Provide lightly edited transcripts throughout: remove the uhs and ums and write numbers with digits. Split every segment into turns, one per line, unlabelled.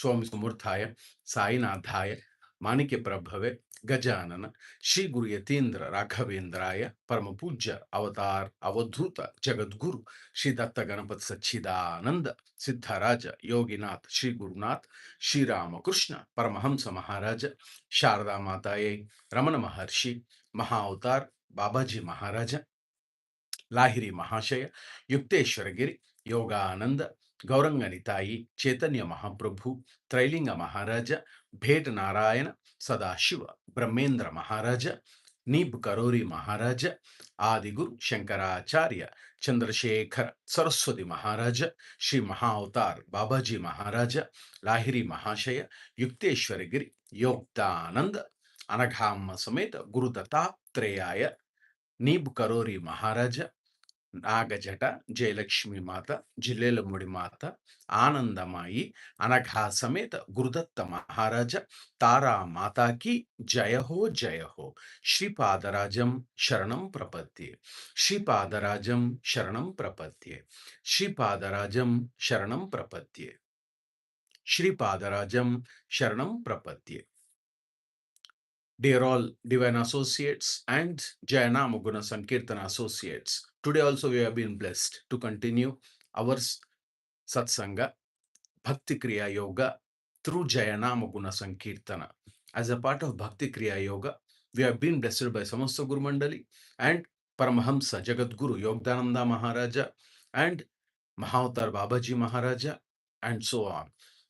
Swami Sumurthaya, Sainathaya, Manike Prabhave, Gajanana, Shri Guru Yatindra Raghavendraya, Paramapuja, Avatar, Avadhuta, Jagadguru, Shri Datta Ganapat Sachidananda, Siddharaja, Yoginath, Shri Gurunath, Shri Ramakrishna, Paramahamsa Maharaja, Sharda Mataye, Ramana Maharshi, Mahavatar, Babaji Maharaja, Lahiri Mahasaya, Yukteswaragiri, Yogananda, Gauranganitayi, Chaitanya Mahaprabhu, Trailinga Maharaja, Bhed Narayana, Sadashiva, Brahmendra Maharaja, Nib Karori Maharaja, Adiguru Shankaracharya, Chandrasekhar Saraswati Maharaja, Shri Mahavatar, Babaji Maharaja, Lahiri Mahashaya, Yukteswaragiri, Yogdananda, Anaghama Sameta, Guru Dattatreya, Nib Karori Maharaja, నాగజట Jayalakshmi మాత జిల్లేలముడి మాత ఆనందమాయి అనఘా సమేత గురుదత్త మహారాజ తారా మాతాకి జయ హో శ్రీపాదరాజం శరణం ప్రపద్యే శ్రీపాదరాజం శరణం ప్రపద్యే శ్రీపాదరాజం శరణం ప్రపద్యే శ్రీపాదరాజం శరణం ప్రపద్యే. Dear all divine associates and Jaya Nama Guna Sankeerthana associates, today also we have been blessed to continue our Satsanga, Bhakti Kriya Yoga through Jaya Nama Guna Sankeerthana. As a part of Bhakti Kriya Yoga, we have been blessed by Samasta Guru Mandali and Paramahamsa Jagadguru Yogdananda Maharaja and Mahavatar Babaji Maharaja and so on.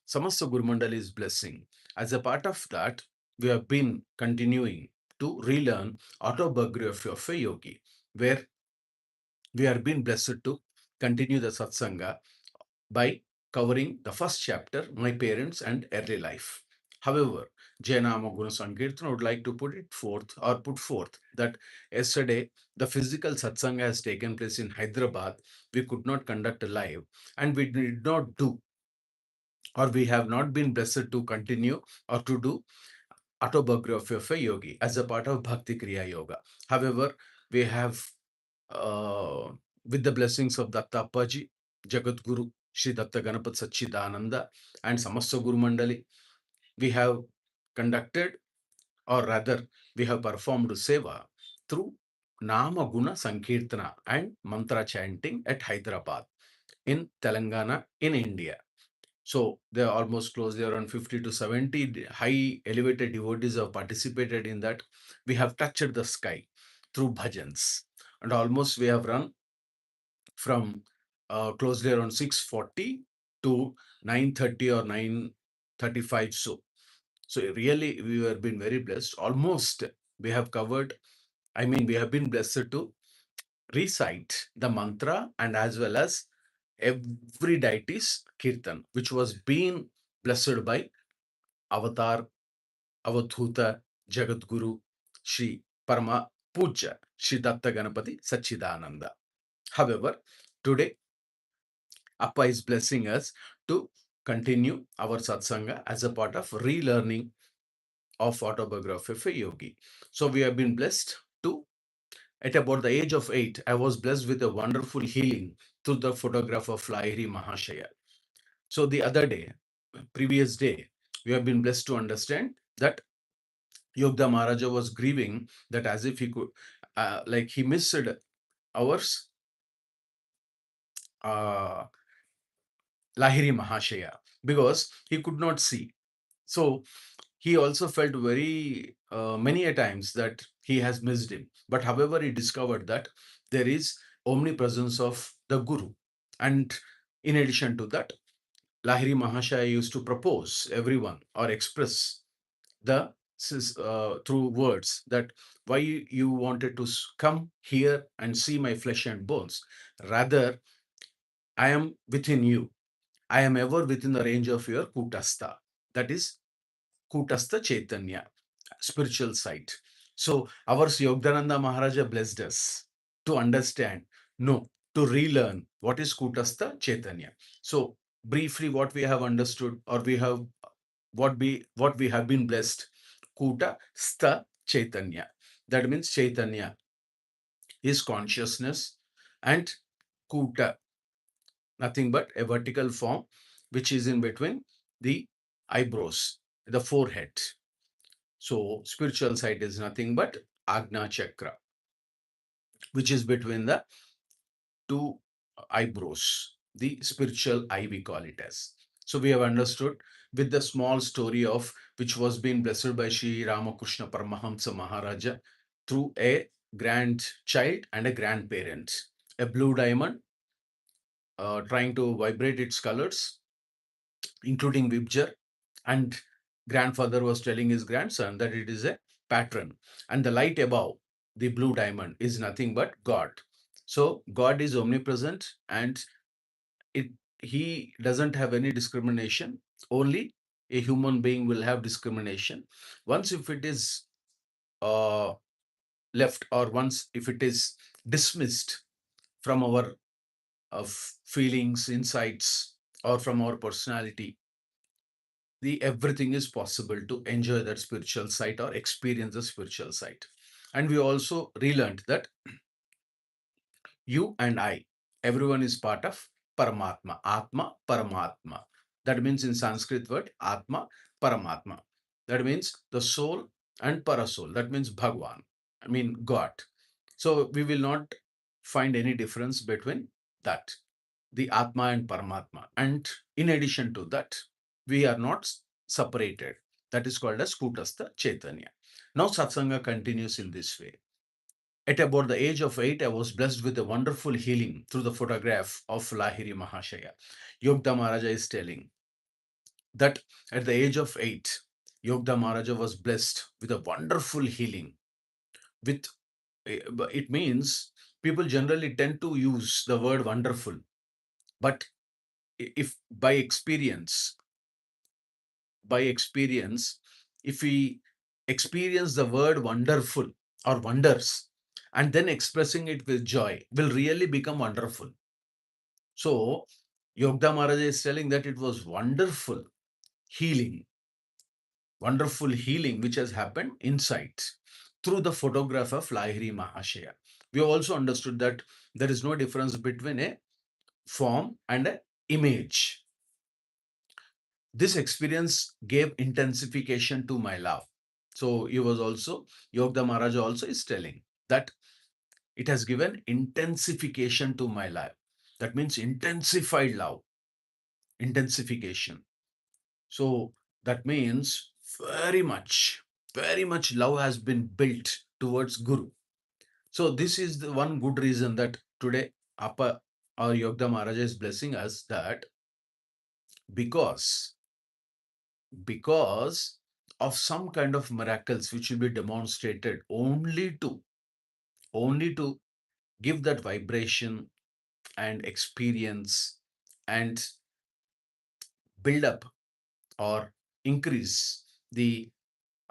Samasta Guru Mandali's blessing. As a part of that, we have been continuing to relearn Autobiography of a Yogi, where we are being blessed to continue the Satsanga by covering the first chapter, My Parents and Early Life. However, Jaya Nama Guna Sankeerthana would like to put forth that yesterday the physical Satsanga has taken place in Hyderabad. We could not conduct a live and we did not do, or we have not been blessed to continue or to do Autobiography of a Yogi as a part of Bhakti Kriya Yoga. However, we have, with the blessings of Datta Appaji, Jagat Guru, Sri Datta Ganapat Sachidananda, and Samasta Guru Mandali, we have conducted, or rather, we have performed Seva through Nama Guna Sankeerthana and Mantra chanting at Hyderabad, in Telangana, in India. So they are almost closely around 50 to 70 high elevated devotees have participated in that. We have touched the sky through bhajans, and almost we have run from closely around 6:40 to 9:30 or 9:35. So really we have been very blessed. Almost we have covered, we have been blessed to recite the mantra and as well as every deity's kirtan, which was being blessed by Avatar, Avadhuta, Jagadguru, Sri Parama Puja, Sri Datta Ganapati Sachidananda. However, today Appa is blessing us to continue our satsanga as a part of relearning of Autobiography of a Yogi. So we have been blessed to, at about the age of 8, I was blessed with a wonderful healing through the photograph of Lahiri Mahasaya. So the other day, previous day, we have been blessed to understand that Yogda Maharaja was grieving that as if he could, like he missed our Lahiri Mahashaya because he could not see. So he also felt very many a times that he has missed him. But however, he discovered that there is omnipresence of the Guru. And in addition to that, Lahiri Mahashaya used to propose everyone or express the through words that why you wanted to come here and see my flesh and bones. Rather, I am within you. I am ever within the range of your Kutastha. That is Kutastha Chaitanya, spiritual sight. So our Yogdananda Maharaja blessed us to understand, no, to relearn what is Kutastha Chaitanya. So briefly, what we have understood, or we have what we have been blessed, Kuta Stha Chaitanya. That means Chaitanya is consciousness, and Kuta, nothing but a vertical form which is in between the eyebrows, the forehead. So spiritual sight is nothing but Agna Chakra, which is between the two eyebrows, the spiritual eye, we call it as. So we have understood with the small story of which was being blessed by Sri Ramakrishna Paramahamsa Maharaja through a grandchild and a grandparent. A blue diamond trying to vibrate its colors, including Vibjar, and grandfather was telling his grandson that it is a pattern, and the light above the blue diamond is nothing but God. So God is omnipresent, and it he doesn't have any discrimination. Only a human being will have discrimination. Once if it is uh, left, or once if it is dismissed from our feelings, insights, or from our personality, the everything is possible to enjoy that spiritual sight or experience the spiritual sight. And we also relearned that you and I, everyone is part of Paramatma, Atma, Paramatma. That means in Sanskrit word, Atma, Paramatma. That means the soul and Parasoul. That means Bhagwan, I mean God. So we will not find any difference between that, the Atma and Paramatma. And in addition to that, we are not separated. That is called as Kutastha Chaitanya. Now Satsanga continues in this way. At about the age of 8, I was blessed with a wonderful healing through the photograph of Lahiri Mahasaya. Yogda Maharaja is telling that at the age of 8, Yogda Maharaja was blessed with a wonderful healing. With it means people generally tend to use the word wonderful, but if by experience, if we experience the word wonderful or wonders and then expressing it with joy, will really become wonderful. So Yogda Maharaj is telling that it was healing, wonderful healing which has happened inside through the photograph of Lahiri Mahasaya. We also understood that there is no difference between a form and an image. This experience gave intensification to my love. So he was also, Yogda Maharaj also is telling that it has given intensification to my life. That means intensified love, intensification. So that means very much love has been built towards Guru. So this is the one good reason that today Appa or Yogda Maharaj is blessing us, that because because of some kind of miracles which will be demonstrated only to give that vibration and experience and build up or increase the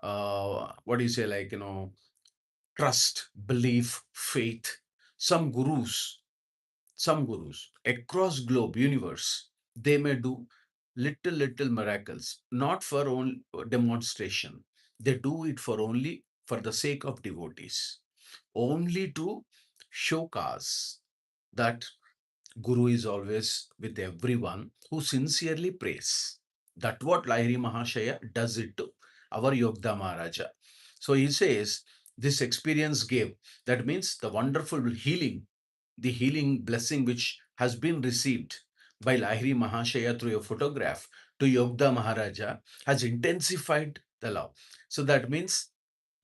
what do you say, like, trust, belief, faith. Some gurus across globe universe, they may do little miracles, not for own demonstration. They do it for only for the sake of devotees, only to showcase that Guru is always with everyone who sincerely prays. That what Lahiri Mahashaya does it to our Yogda Maharaja. So he says this experience gave, that means the wonderful healing, the healing blessing which has been received by Lahiri Mahashaya through a photograph to Yogda Maharaja has intensified the love. So that means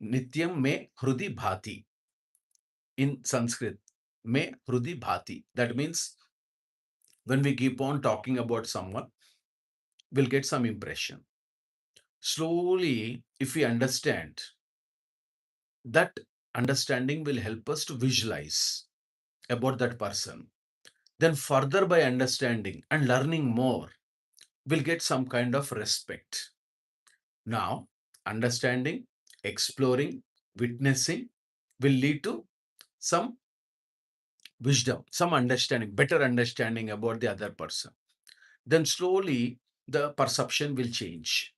Nityam me hrudi bhati in Sanskrit. Me hrudi bhati. That means when we keep on talking about someone, we'll get some impression. Slowly, if we understand, that understanding will help us to visualize about that person. Then, further by understanding and learning more, we'll get some kind of respect. Now, understanding, exploring, witnessing will lead to some wisdom, some understanding, better understanding about the other person. Then, slowly, the perception will change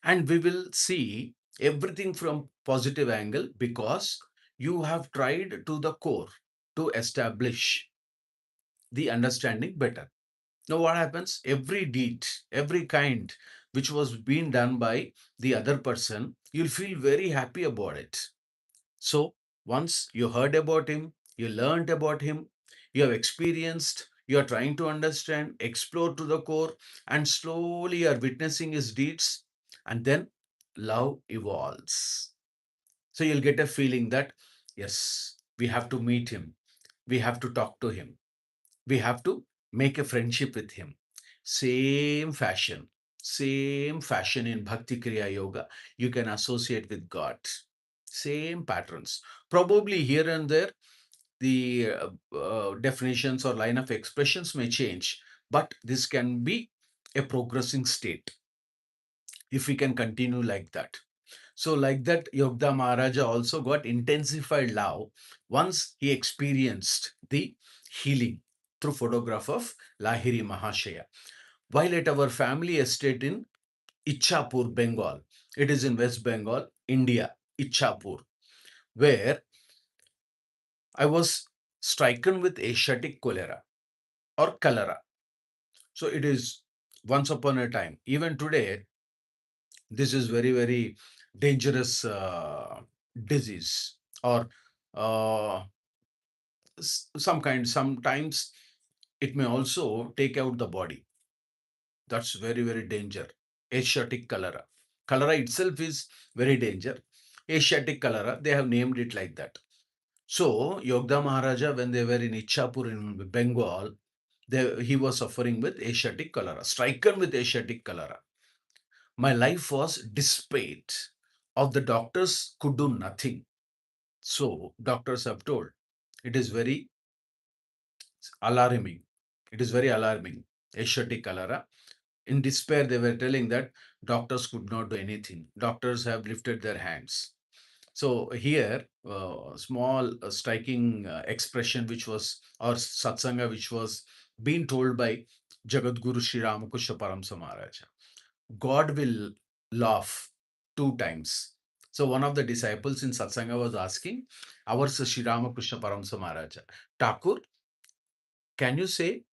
and we will see everything from positive angle, because you have tried to the core to establish the understanding better. Now what happens, every deed, every kind, which was being done by the other person, you'll feel very happy about it. So once you heard about him, you learned about him, you have experienced, you are trying to understand, explore to the core, and slowly you are witnessing his deeds, and then love evolves. So you'll get a feeling that, yes, we have to meet him, we have to talk to him, we have to make a friendship with him. Same fashion, same fashion in Bhakti Kriya Yoga, you can associate with God. Same patterns. Probably here and there, the definitions or line of expressions may change, but this can be a progressing state if we can continue like that. So, like that, Yogda Maharaja also got intensified love once he experienced the healing through photograph of Lahiri Mahasaya. While at our family estate in Ichapur, Bengal, it is in West Bengal, India, Ichapur, where I was stricken with Asiatic cholera or cholera. So it is once upon a time. Even today, this is very, very dangerous disease or uh, some kind. Sometimes it may also take out the body. That's very, very danger. Asiatic cholera. Cholera itself is very danger. Asiatic cholera, they have named it like that. So Yogda Maharaja, when they were in Ichapur in Bengal, he was suffering with Asiatic cholera, stricken with Asiatic cholera. My life was despait of the doctors could do nothing. So doctors have told it is very alarming. It is very alarming. Asiatic cholera. In despair, they were telling that doctors could not do anything. Doctors have lifted their hands. So here, small striking expression which was, or satsanga which was being told by Jagat Guru Sri Ramakrishna Paramsa Maharaja. God will laugh two times. So one of the disciples in satsanga was asking, our Sri Ramakrishna Paramsa Maharaja, Thakur, can you say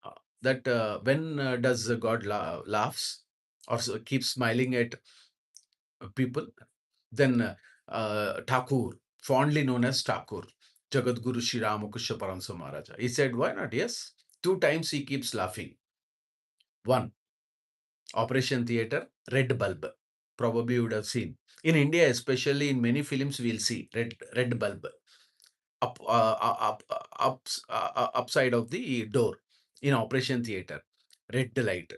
that when does God laughs or keeps smiling at people? Then Thakur, fondly known as Thakur, Jagat Guru Sri Ramakrishna Paramsa Maharaja, he said, why not? Yes. Two times he keeps laughing. One, Operation Theatre, red bulb. Probably you would have seen. In India, especially in many films, we'll see red bulb upside of the door in Operation Theatre, red light.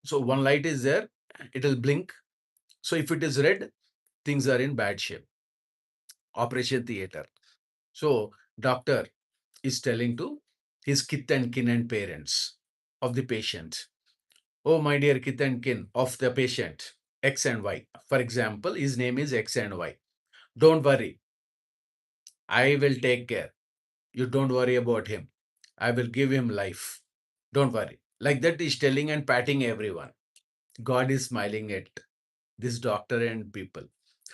So one light is there, it will blink. So if it is red, things are in bad shape. Operation Theatre. So doctor is telling to his kith and kin and parents of the patient. Oh, my dear kith and kin of the patient, X and Y. For example, his name is X and Y. Don't worry. I will take care. You don't worry about him. I will give him life. Don't worry. Like that is telling and patting everyone. God is smiling at this doctor and people.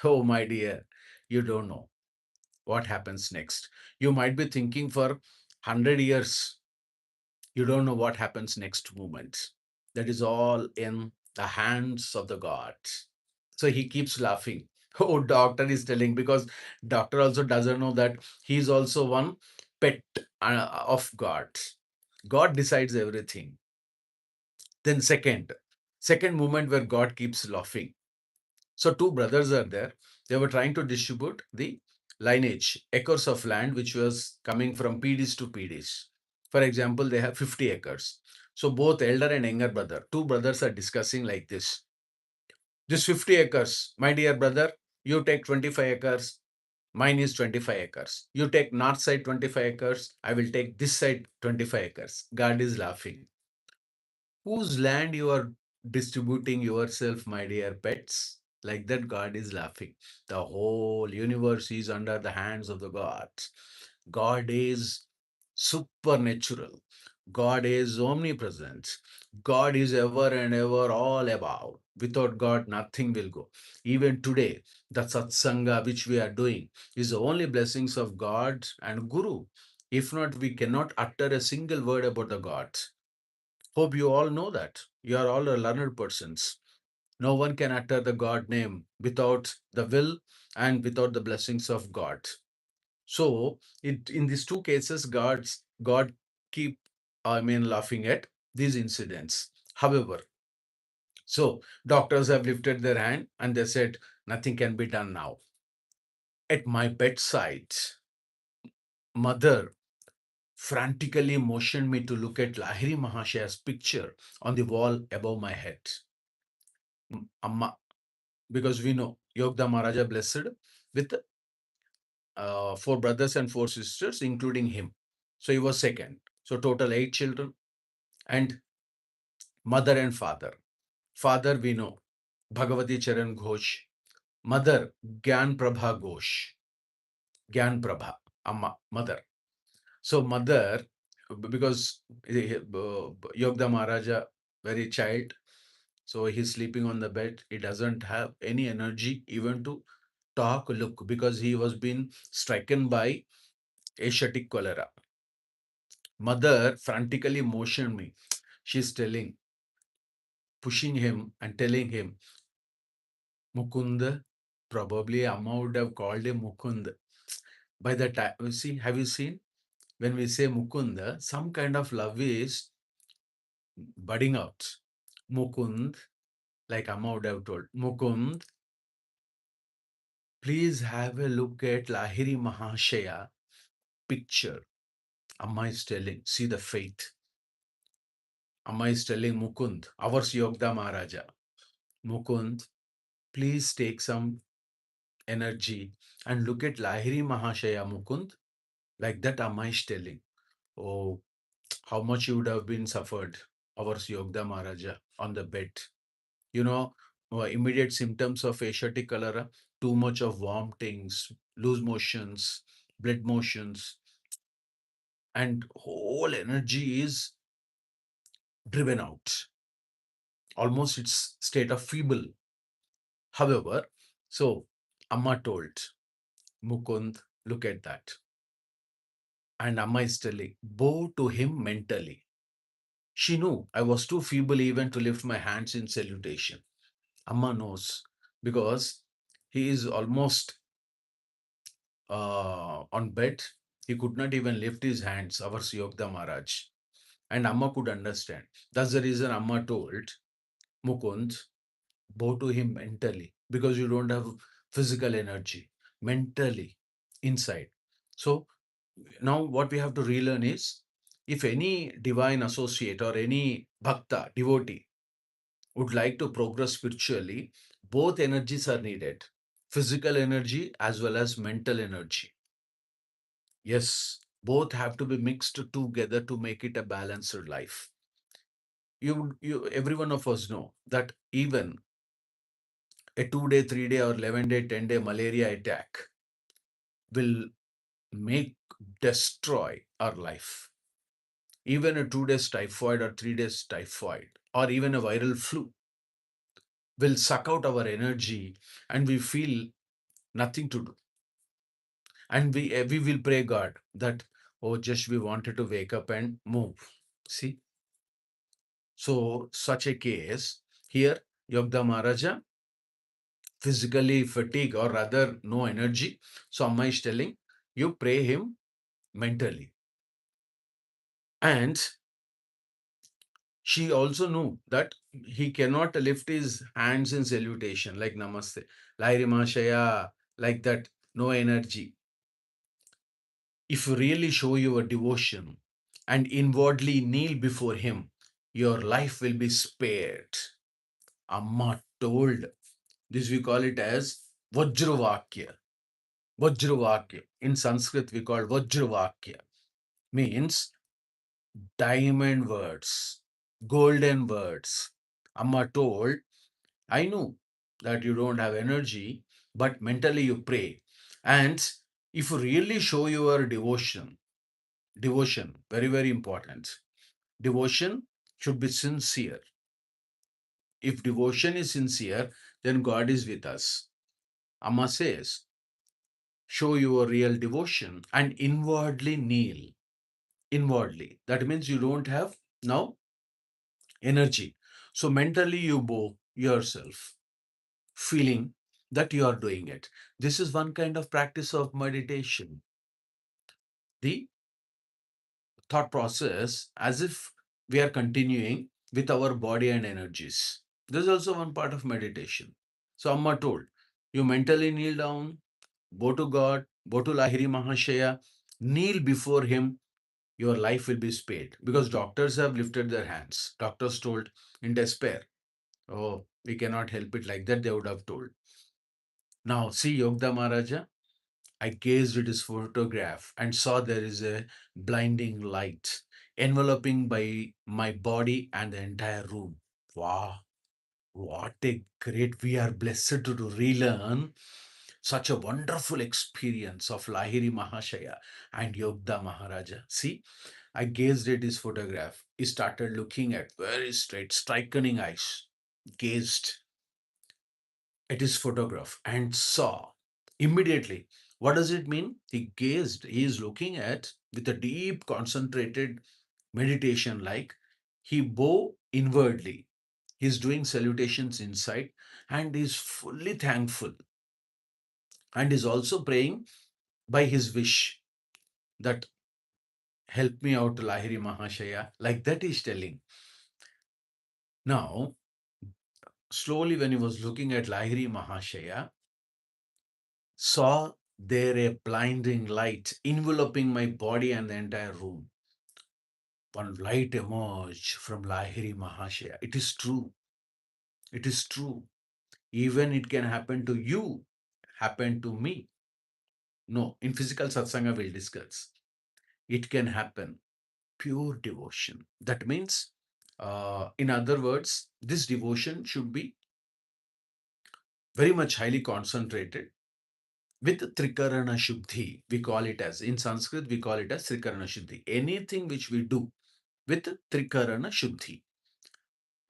Oh, my dear, you don't know what happens next. You might be thinking for 100 years. You don't know what happens next moment. That is all in the hands of the God. So he keeps laughing. Oh, doctor is telling, because doctor also doesn't know that he's also one pet of God. God decides everything. Then second moment where God keeps laughing. So two brothers are there. They were trying to distribute the lineage, acres of land, which was coming from PDs to PDs. For example, they have 50 acres. So both elder and younger brother, two brothers are discussing like this. This 50 acres, my dear brother, you take 25 acres. Mine is 25 acres. You take north side 25 acres. I will take this side 25 acres. God is laughing. Whose land you are distributing yourself, my dear pets? Like that, God is laughing. The whole universe is under the hands of the gods. God is supernatural. God is omnipresent. God is ever and ever all about. Without God, nothing will go. Even today, the satsanga which we are doing is the only blessings of God and Guru. If not, we cannot utter a single word about the gods. Hope you all know that. You are all a learned persons. No one can utter the God name without the will and without the blessings of God. So in these two cases, God keep, laughing at these incidents. However, so doctors have lifted their hand and they said nothing can be done now. At my bedside, mother frantically motioned me to look at Lahiri Mahasaya's picture on the wall above my head. Amma, because we know Yogda Maharaja blessed with four brothers and four sisters, including him. So he was second. So total 8 children, and mother and father. Father, we know Bhagavati Charan Ghosh. Mother, Gyan Prabha Ghosh. Gyan Prabha, Amma, mother. So mother, because Yogda Maharaja, very child, so he's sleeping on the bed. He doesn't have any energy even to talk, look, because he was being stricken by Asiatic cholera. Mother frantically motioned me. She's telling, pushing him and telling him, Mukunda, probably Amma would have called him Mukunda. By the time, you see, have you seen? When we say Mukunda, some kind of love is budding out. Mukund, like Amma would have told, Mukund, please have a look at Lahiri Mahasaya picture. Amma is telling, see the faith. Amma is telling Mukund, ours Yogda Maharaja, Mukund, please take some energy and look at Lahiri Mahasaya Mukund. Like that, Amma is telling, oh, how much you would have been suffered, our Yogda Maharaja, on the bed. You know, immediate symptoms of Asiatic cholera, too much of vomitings, loose motions, blood motions, and whole energy is driven out. Almost its state of feeble. However, so Amma told Mukund, look at that. And Amma is telling, bow to him mentally. She knew I was too feeble even to lift my hands in salutation. Amma knows because he is almost on bed. He could not even lift his hands, our Yogda Maharaj. And Amma could understand. That's the reason Amma told Mukund, bow to him mentally because you don't have physical energy, mentally inside. So now what we have to relearn is if any divine associate or any bhakta, devotee, would like to progress spiritually, both energies are needed, physical energy as well as mental energy. Yes, both have to be mixed together to make it a balanced life. Every one of us know that even a 2 day, 3 day, or 11 day, 10 day malaria attack will make destroy our life. Even a 2 days typhoid or 3 days typhoid or even a viral flu will suck out our energy and we feel nothing to do. And we will pray God that, oh, just we wanted to wake up and move. See? So, such a case, here, Yogda Maharaja, physically fatigued or rather no energy. So, Amma is telling, you pray him mentally. And she also knew that he cannot lift his hands in salutation like Namaste, Lahiri Mahasaya, like that, no energy. If you really show your devotion and inwardly kneel before him, your life will be spared. Amma told. This we call it as Vajravakya. Vajravakya. In Sanskrit, we call Vajravakya. Means diamond words, golden words. Amma told, I know that you don't have energy, but mentally you pray. And if you really show your devotion, very, very important. Devotion should be sincere. If devotion is sincere, then God is with us. Amma says, show your real devotion and inwardly kneel. Inwardly. That means you don't have now energy. So mentally you bow yourself, feeling that you are doing it. This is one kind of practice of meditation. The thought process as if we are continuing with our body and energies. This is also one part of meditation. So Amma told, you mentally kneel down, bow to God, bow to Lahiri Mahasaya, kneel before him, your life will be spared. Because doctors have lifted their hands. Doctors told in despair, oh, we cannot help it like that, they would have told. Now, see Yogda Maharaja, I gazed at his photograph and saw there is a blinding light enveloping by my body and the entire room. Wow, what a great, we are blessed to relearn such a wonderful experience of Lahiri Mahasaya and Yogda Maharaja. See, I gazed at his photograph. He started looking at very straight, striking eyes, gazed at his photograph and saw immediately. What does it mean? He gazed, he is looking at with a deep, concentrated meditation, like he bow inwardly. He's doing salutations inside and is fully thankful and is also praying by his wish that help me out, Lahiri Mahashaya. Like that he's telling. Now, slowly, when he was looking at Lahiri Mahashaya, saw there a blinding light enveloping my body and the entire room. One light emerged from Lahiri Mahashaya. It is true. It is true. Even it can happen to you, happen to me. No, in physical satsanga we'll discuss. It can happen. Pure devotion. That means, in other words, this devotion should be very much highly concentrated with Trikarana Shuddhi. We call it as, in Sanskrit, we call it as Trikarana Shuddhi. Anything which we do with Trikarana Shuddhi.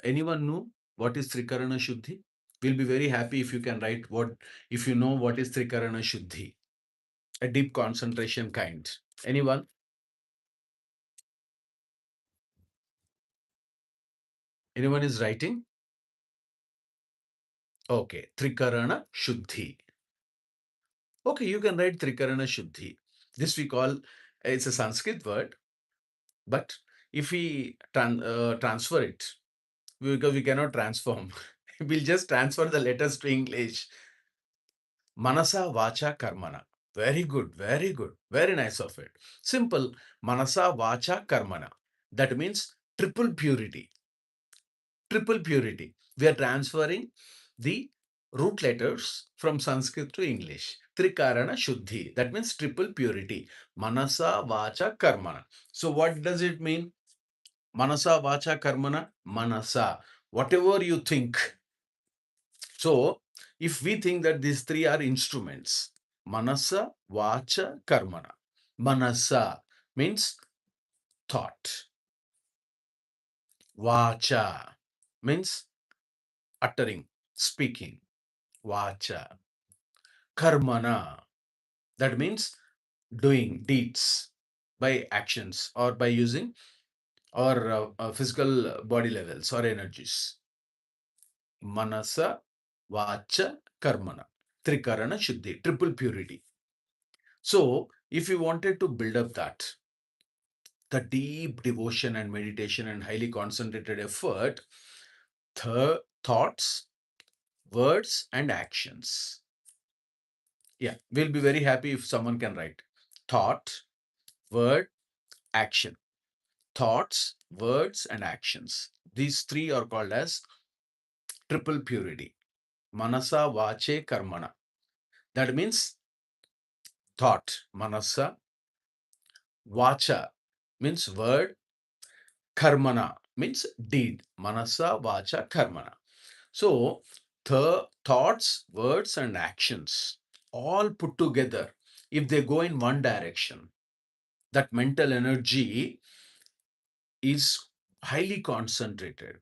Anyone know what is Trikarana Shuddhi? We'll be very happy if you can write what, if you know what is Trikarana Shuddhi. A deep concentration kind. Anyone? Anyone is writing? Okay, Trikarana Shuddhi. Okay, you can write Trikarana Shuddhi. This we call, it's a Sanskrit word, but if we transfer it, because we cannot transform, we'll just transfer the letters to English. Manasa Vacha Karmana. Very good, very good, very nice of it. Simple. Manasa Vacha Karmana. That means triple purity. Triple purity. We are transferring the root letters from Sanskrit to English. Trikarana Shuddhi. That means triple purity. Manasa Vacha Karmana. So what does it mean? Manasa Vacha Karmana. Manasa. Whatever you think. So if we think that these three are instruments, Manasa, Vacha, Karmana. Manasa means thought. Vacha means uttering, speaking. Vacha. Karmana, that means doing deeds by actions or by using or physical body levels or energies. Manasa, Vacha, Karmana. Trikarana Shuddhi, triple purity. So, if you wanted to build up that, the deep devotion and meditation and highly concentrated effort, thoughts, words, and actions. Yeah, we'll be very happy if someone can write thought, word, action. Thoughts, words, and actions. These three are called as triple purity. Manasa, Vache, Karmana. That means thought, Manasa, Vacha means word, Karmana means deed. Manasa, Vacha, Karmana. So, the thoughts, words, and actions all put together, if they go in one direction, that mental energy is highly concentrated.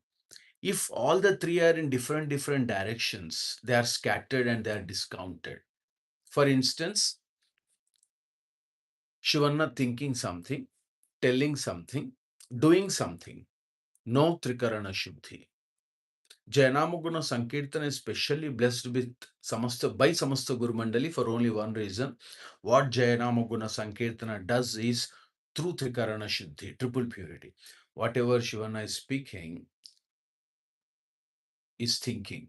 If all the three are in different directions, they are scattered and they are discounted. For instance, Shivanna thinking something, telling something, doing something, no Trikarana Shuddhi. Jaya Nama Guna Sankeerthana is specially blessed with Samasta Guru Mandali for only one reason. What Jaya Nama Guna Sankeerthana does is through Trikarana Shuddhi, triple purity. Whatever Shivana is speaking is thinking.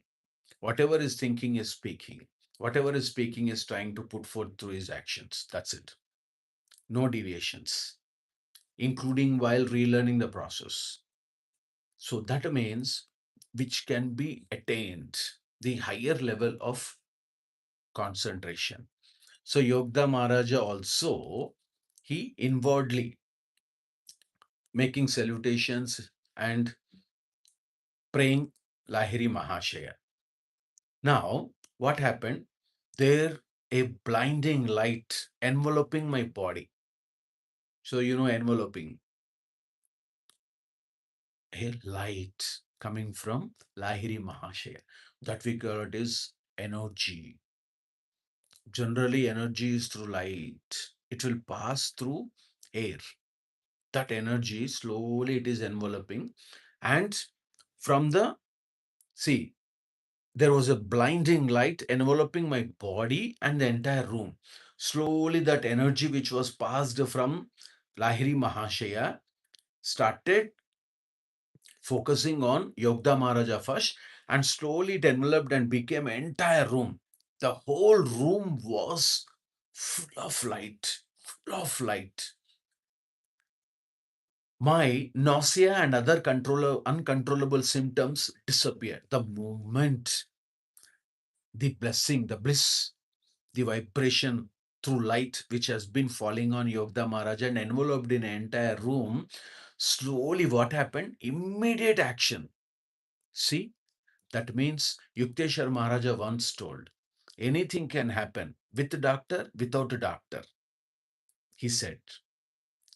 Whatever is thinking is speaking. Whatever is speaking is trying to put forth through his actions. That's it. No deviations, including while relearning the process. So that means which can be attained the higher level of concentration. So Yogda Maharaja also, he inwardly making salutations and praying Lahiri Mahasaya. Now, what happened? There a blinding light enveloping my body. So enveloping, a light coming from Lahiri Mahasaya. That we call it is energy. Generally, energy is through light. It will pass through air. That energy slowly it is enveloping, and from the see, there was a blinding light enveloping my body and the entire room. Slowly, that energy which was passed from Lahiri Mahashaya started focusing on Yogda Maharaja first, and slowly it enveloped and became entire room. The whole room was full of light, full of light. My nausea and other uncontrollable symptoms disappeared. The moment, the blessing, the bliss, the vibration through light which has been falling on Yogda Maharaj and enveloped in an entire room, slowly what happened? Immediate action. See, that means Yukteswar Maharaja once told, anything can happen with a doctor, without a doctor. He said,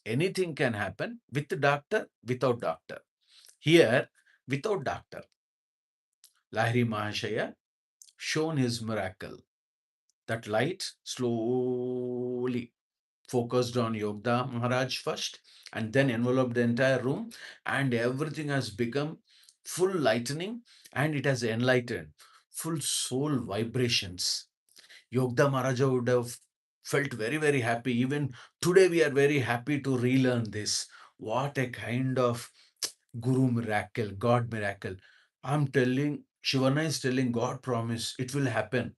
anything can happen with a doctor, without doctor. Here, without doctor, Lahiri Mahashaya shown his miracle. That light slowly focused on Yogda Maharaj first and then enveloped the entire room, and everything has become full lightening and it has enlightened full soul vibrations. Yogda Maharaja would have felt very, very happy. Even today, we are very happy to relearn this. What a kind of Guru miracle, God miracle. I'm telling, Shivana is telling God promise, it will happen.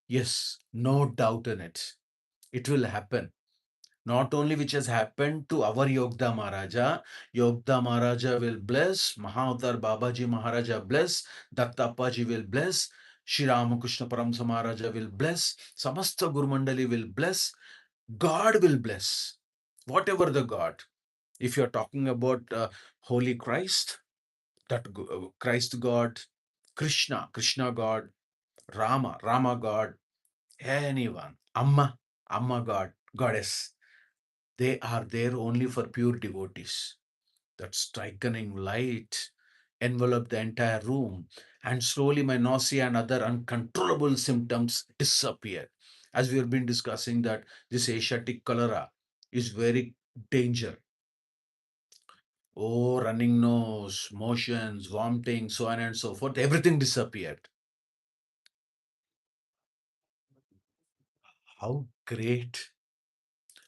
Yes, no doubt in it. It will happen. Not only which has happened to our Yogda Maharaja will bless, Mahavatar Babaji Maharaja bless, Dattappaji will bless, Shri Ramakrishna Paramsa Maharaja will bless, Samasta Guru Mandali will bless, God will bless. Whatever the God. If you're talking about Holy Christ, that Christ God, Krishna God, Rama God, anyone, Amma God, Goddess, they are there only for pure devotees. That striking light enveloped the entire room, and slowly my nausea and other uncontrollable symptoms disappeared. As we have been discussing that this Asiatic cholera is very danger. Oh, running nose, motions, vomiting, so on and so forth, everything disappeared. How great!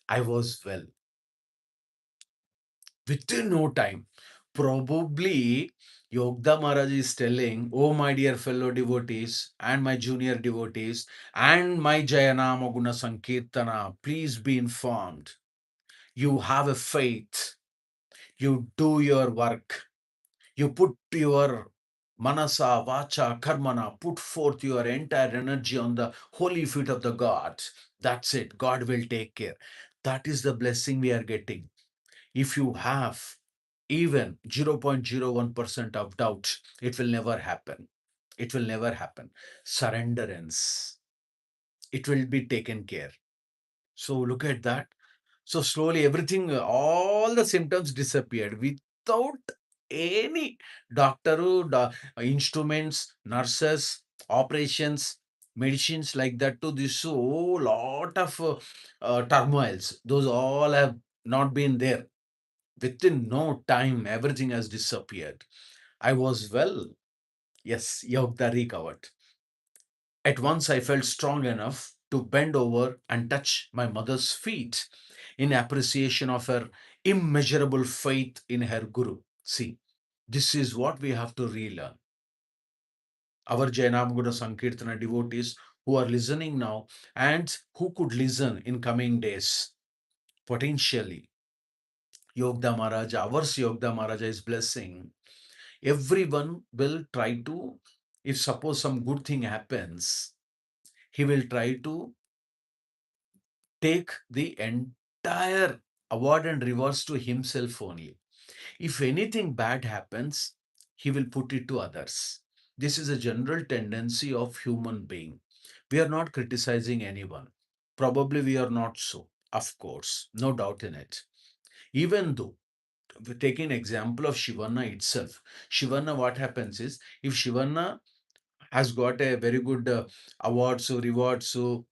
I was well within no time. Probably Yogda Maharaj is telling, oh my dear fellow devotees and my junior devotees and my Jaya Nama Guna Sankeerthana, please be informed. You have a faith. You do your work. You put your manasa, vacha, karmana, put forth your entire energy on the holy feet of the God. That's it. God will take care. That is the blessing we are getting. If you have even 0.01% of doubt, it will never happen. It will never happen. Surrenderance. It will be taken care. So look at that. So slowly everything, all the symptoms disappeared without any doctor, instruments, nurses, operations, medicines like that to this so lot of turmoils. Those all have not been there. Within no time, everything has disappeared. I was well. Yes, Yogda recovered. At once I felt strong enough to bend over and touch my mother's feet in appreciation of her immeasurable faith in her Guru. See, this is what we have to relearn. Our Jaya Nama Guna Sankeerthana devotees who are listening now and who could listen in coming days, potentially, Yogda Maharaja, our Yogda Maharaja is blessing. Everyone will try to, if suppose some good thing happens, he will try to take the entire award and rewards to himself only. If anything bad happens, he will put it to others. This is a general tendency of human being. We are not criticizing anyone. Probably we are not so, of course, no doubt in it. Even though, we take an example of Shivanna itself. Shivanna, what happens is, if Shivanna has got a very good awards, so rewards, so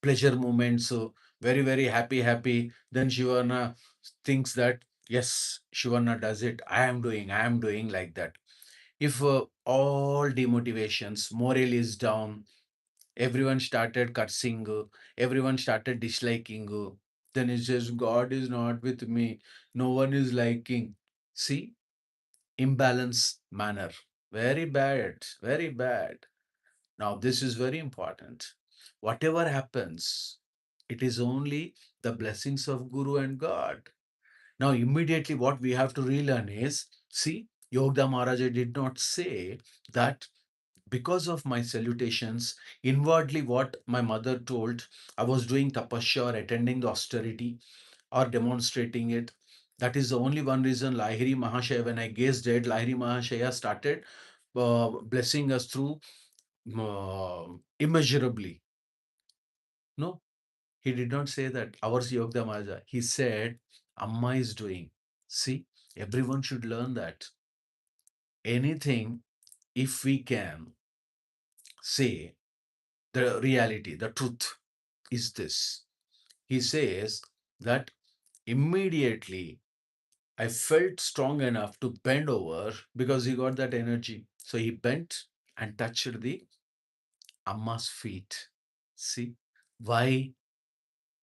pleasure moments, so very, very happy. Then Shivana thinks that, yes, Shivana does it. I am doing like that. If all demotivations, morale is down, everyone started cursing, everyone started disliking, then it says, God is not with me. No one is liking. See, imbalance manner. Very bad, very bad. Now, this is very important. Whatever happens, it is only the blessings of Guru and God. Now, immediately, what we have to relearn is, see, Yogda Maharaja did not say that because of my salutations, inwardly, what my mother told, I was doing tapasya or attending the austerity or demonstrating it. That is the only one reason Lahiri Mahasaya, when I gazed at Lahiri Mahasaya, started blessing us through immeasurably. No, he did not say that. Ours Yogda Maja. He said, Amma is doing. See, everyone should learn that. Anything, if we can say the reality, the truth is this. He says that immediately I felt strong enough to bend over because he got that energy. So he bent and touched the Amma's feet. See, why?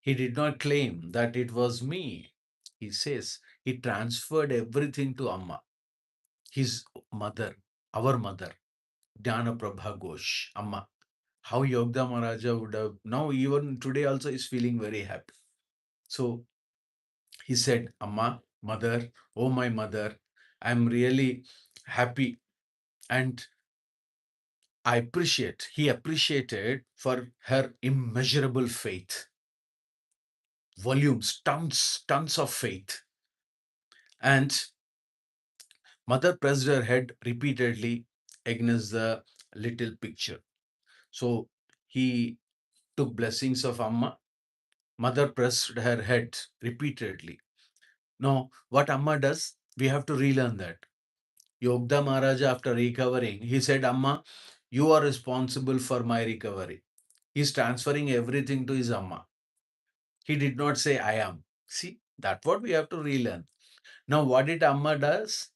He did not claim that it was me. He says he transferred everything to Amma, his mother, our mother, Jnana Prabha Ghosh, Amma. How Yogda Maharaja would have, now even today also is feeling very happy. So he said, Amma, mother, oh my mother, I'm really happy. And he appreciated for her immeasurable faith, volumes, tons of faith. And mother pressed her head repeatedly against the little picture. So he took blessings of Amma. Mother pressed her head repeatedly. Now, what Amma does, we have to relearn that. Yogda Maharaja, after recovering, he said, Amma, you are responsible for my recovery. He's transferring everything to his Amma. He did not say, I am. See, that's what we have to relearn. Now, what did Amma does?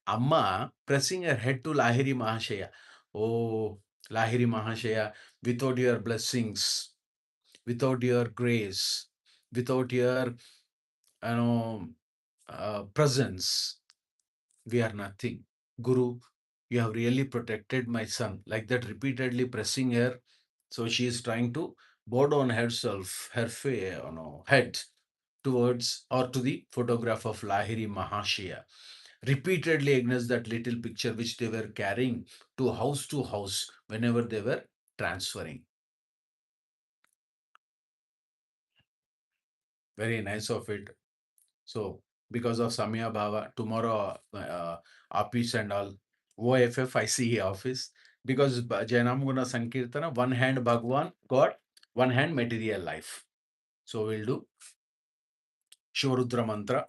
Amma pressing her head to Lahiri Mahasaya. Oh, Lahiri Mahasaya, without your blessings, without your grace, without your presence, we are nothing. Guru, you have really protected my son. Like that, repeatedly pressing her. So she is trying to bow down herself, her head towards or to the photograph of Lahiri Mahasaya, repeatedly against that little picture which they were carrying to house whenever they were transferring. Very nice of it. So, because of Samya Bhava, tomorrow office and all, OFF, I see office. Because Jaya Nama Guna Sankirtana, one hand Bhagwan, God, one hand material life. So, we'll do Shivarudra Mantra.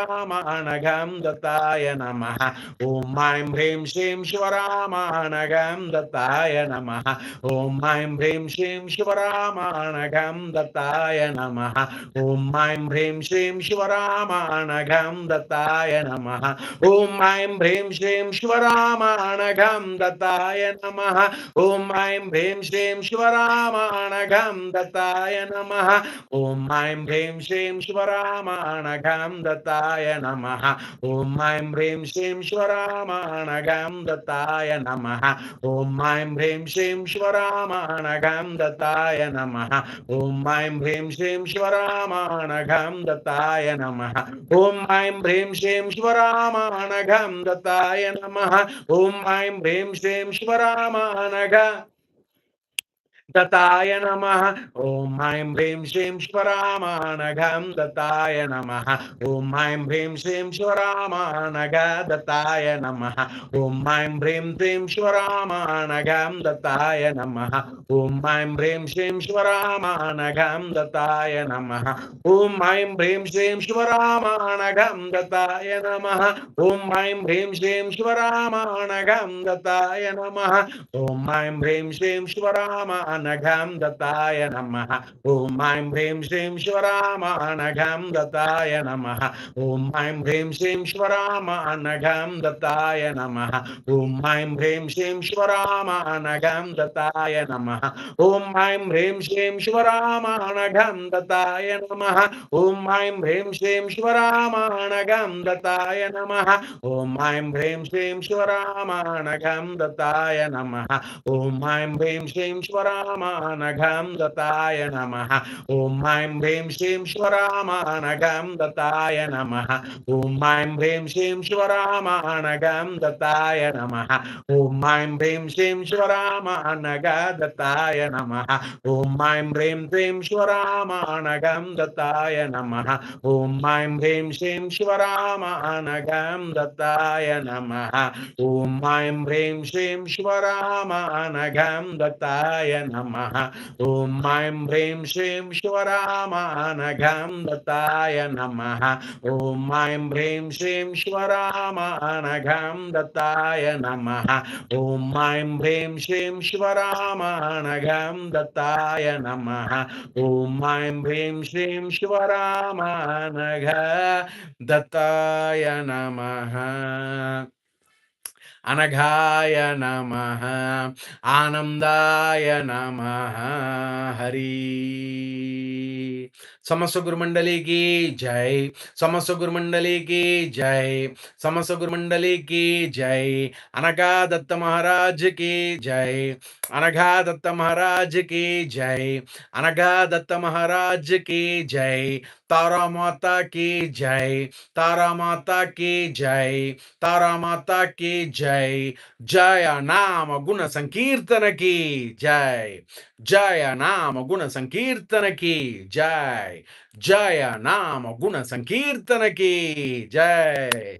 शिवरामानघं दत्ताय नमः ॐ ऐं ह्रीं श्रीं शिवरामानघं दत्ताय नमः ॐ ऐं ह्रीं श्रीं शिवरामानघं दत्ताय नमः ॐ ऐं ह्रीं श्रीं शिवरामानघं दत्ताय नमः ॐ ऐं ह्रीं श्रीं शिवरामानघं दत्ताय नमः ॐ ऐं ह्रीं श्रीं शिवरामानघं दत्ताय नमः ॐ ऐं ह्रीं श्रीं शिवरामानघं दत्ताय नमः ॐ ऐं ह्रीं श्रीं शिवरामानघं दत्ताय नमः ॐ ऐं ह्रीं श्रीं शिवरामानघं दत्ताय नमः ॐ ऐं ह्रीं श्रीं शिवरामानघं दत्ताय नमः ॐ ऐं ह्रीं श्रीं शिवरामानघं दत्ताय नमः ॐ ऐं ह्रीं श्रीं शिवरामानघ दत्ताय नमः ॐ ऐं ह्रीं श्रीं शिवरामानघं दत्ताय नमः ॐ ऐं ह्रीं श्रीं शिवरामानघ दत्ताय नमः ॐ ऐं ह्रीं श्रीं शिवरामानघं दत्ताय नमः ॐ ऐं ह्रीं श्रीं शिवरामानघं दत्ताय नमः ॐ ऐं ह्रीं श्रीं शिवरामानघं दत्ताय नमः ॐ ऐं ह्रीं श्रीं शिवरामानघं दत्ताय नमः ॐ ऐं ह्रीं श्रीं शिवरामानघं दत्ताय नमः ॐ ऐं ह्रीं श्रीं शिवरामानघं दत्ताय नमः ॐ ऐं ह्रीं श्रीं शिवरामानघं दत्ताय नमः ॐ ऐं ह्रीं श्रीं शिवरामानघं दत्ताय नमः ॐ ऐं ह्रीं श्रीं शिवरामानघं दत्ताय नमः ॐ ऐं ह्रीं श्रीं शिवरामानघं दत्ताय नमः ॐ ऐं ह्रीं श्रीं शिवरामानघं दत्ताय नमः ॐ ऐं ह्रीं श्रीं शिवरामानघं दत्ताय नमः ॐ ऐं ह्रीं श्रीं शिवरामानघं दत्ताय नमः ॐ ऐं ह्रीं श्रीं शिवरामानघं दत्ताय नमः ॐ ऐं ह्रीं श्रीं शिवरामानघ दत्ताय नमः ॐ ऐं ह्रीं श्रीं शिवरामानघं दत्ताय नमः ॐ ऐं ह्रीं श्रीं शिवरामानघं दत्ताय नमः ॐ ऐं ह्रीं श्रीं शिवरामानघं दत्ताय नमः ॐ ऐं ह्रीं श्रीं शिवरामानघं दत्ताय नमः ॐ ऐं ह्रीं श्रीं शिवरामानघं दत्ताय नमः ॐ ऐं ह्रीं श्रीं शिवरामानघं दत्ताय नमः ॐ ऐं ह्रीं श्रीं शिवरामानघ दत्ताय नमः अनघाय नमः आनंदाय नमः हरि समस्त गुरुमंडली की जय समस्त गुरुमंडली की जय समस्त गुरुमंडली की जय अनघा दत्त महाराज की जय अनघा दत्त महाराज की जय अनघा दत्त महाराज की जय तारा माता की जय तारा माता की जय तारा माता की जय जय नाम गुण संकीर्तन की जय जय नाम गुण संकीर्तन की जय जय नाम गुण संकीर्तन की जय।